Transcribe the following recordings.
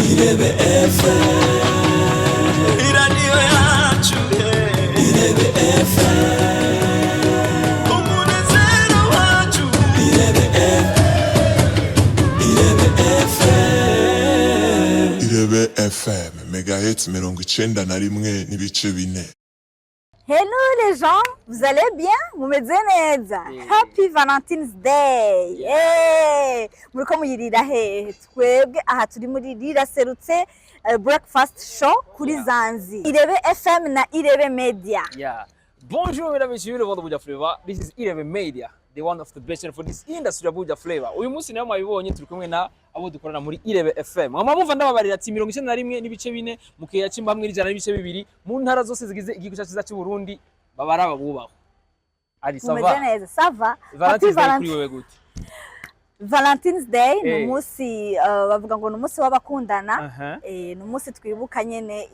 Irebe FM, iradiyo yacu, Irebe FM, umunezero wacu, Irebe FM, Irebe FM, megahertz 91 n'ibice 4. Hello les gens, vous allez bien? Vous me dites Happy Valentine's Day! Hey! Muriko muyirira he? Twebwe aha turi muri riraserutse breakfast show kuri ZANZI. Irebe FM na Irebe Media. Yeah. Bonjour mesdames et messieurs, le vent de Buja Flavor. This is Irebe Media, the one of the best for this industry of Buja Flavor. Uyu munsi nayo mwabibonye turi kumwe na abo dukorana muri Irebe FM. Mama mumva ndababarira ati 91 n'ibice 4 mukeya cimba hamwe n'ijana n'ibice 2 mu ntara zose zigize igihugu cyacu cy'u Burundi babaraba bubaho. Ari sava. Neza, sava. Valentine's Day kuri wewe gute? Valentine's Day ni umunsi bavuga ngo ni umunsi w'abakundana, ni umunsi twibuka nyene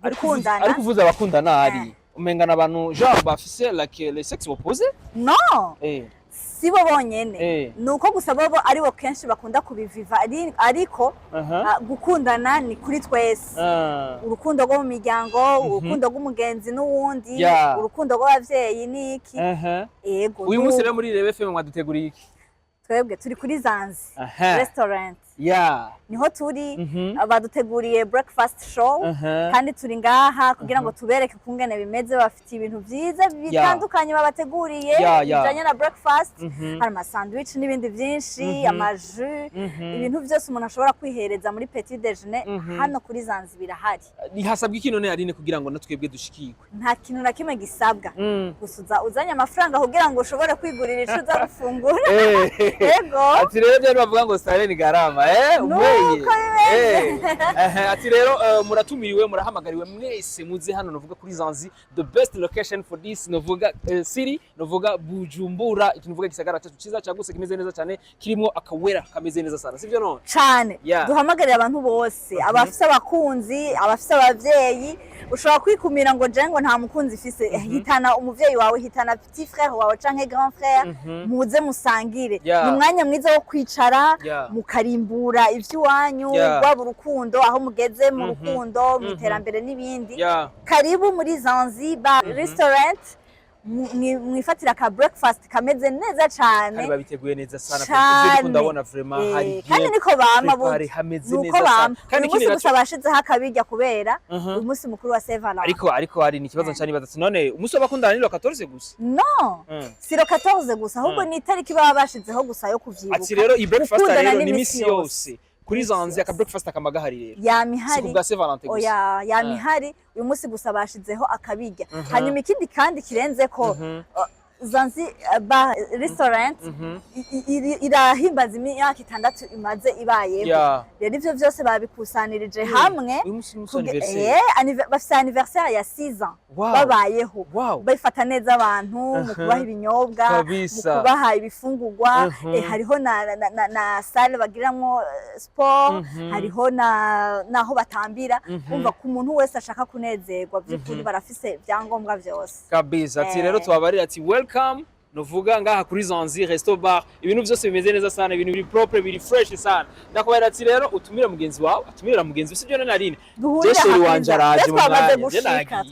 gukundana. Ariko uvuze abakundana ari umengana abantu genre bafise like les sexe opposés? No. Sibo bonyene nuko gusa bobo aribo kenshi bakunda kubiviva ariko gukundana ni kuri twese urukundo rwo mu miryango urukundo rw'umugenzi n'uwundi urukundo rw'abavyeyi niki yego uyu munsi rero muri Irebe FM mwaduteguriye iki twebwe turi kuri ZANZI restaurant niho turi baduteguriye breakfast show kandi turi ngaha kugira ngo tubereke kungene bimeze bafite ibintu vyiza bitandukanye babateguriye bijanye na breakfast hari ama sandwich n'ibindi vyinshi amaju ibintu byose umuntu ashobora kwihereza muri petit déjeuner hano kuri ZANZI birahari ni hasabwa ikintu ne Aline kugira ngo natwebwe dushikirwe nta kintu na kimwe gisabwa gusuza uzanye amafaranga kugira ngo ushobore kwigurira ico uza gufungura yego ati rero byo bavuga ngo sare ni garama umweye ati rero muratumiriwe murahamagariwe mwese muze hano novuga kuri ZANZI the best location for this novuga city novuga Bujumbura ikinuvuga Gisagara cyacu ciza cyaguse kimeze neza cyane kirimo akawera kameze neza sana sivyo none cyane duhamagarira abantu bose abafise abakunzi abafise abavyeyi ushobora kwikumira ngo jengo nta mukunzi ifise hitana umuvyeyi wawe hitana petit frère wawe canke grand frère muze musangire ni mwanya mwiza wo kwicara mukarimbura ivy'iwanyu waba urukundo aho mugeze mu rukundo mu iterambere n'ibindi karibu muri ZANZI restaurant mwifatira ka breakfast kameze neza cyane ari babiteguye neza sana kuko ndabona vraiment hari kandi niko bama bo hameze neza sana kandi kintu gusa bashize hakabijya kubera umunsi mukuru wa Saint Valentin ariko hari ni kibazo cyane baza none umunsi w'abakundana ni 14 gusa no si 14 gusa ahubwo ni itariki baba bashizeho gusa yo kuvyibuka ati rero i breakfast rero ni misi yose kuri ZANZI aka breakfast akamagahari rero yamihari kubwa Saint Valentin gusa oya yamihari uyu munsi gusa bashizeho akabijya hanyuma ikindi kandi kirenze ko ZANZI restaurant irahimbaza imyaka 6 imaze ibayeho rero ivyo byose babikusanirije hamwe bafite anniversaire ya 6 ans babayeho bafata neza abantu mu kubaha ibinyobwa mu kubaha ibifungurwa hariho na salle bagiramwo sport hariho naho batambira kumva ku muntu wese ashaka kunezerwa by'ukuri barafise byangombwa byose kabisa ati rero tubabarira ati welcome novuga ngaha kuri ZANZI resto bar ibintu byose bimeze neza sana ibintu biri propre biri fresh sana ndakubarira ati rero utumire mugenzi wawe atumirira mugenzi we sibyo Aline Jeshe wanje araje mu mwanya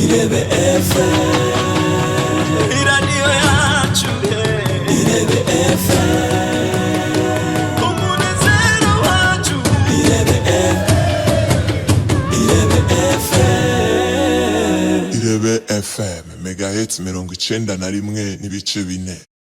Irebe FM, iradiyo yacu, Irebe FM, umunezero wacu, Irebe FM, Irebe FM, megahertz 91 n'ibice 4.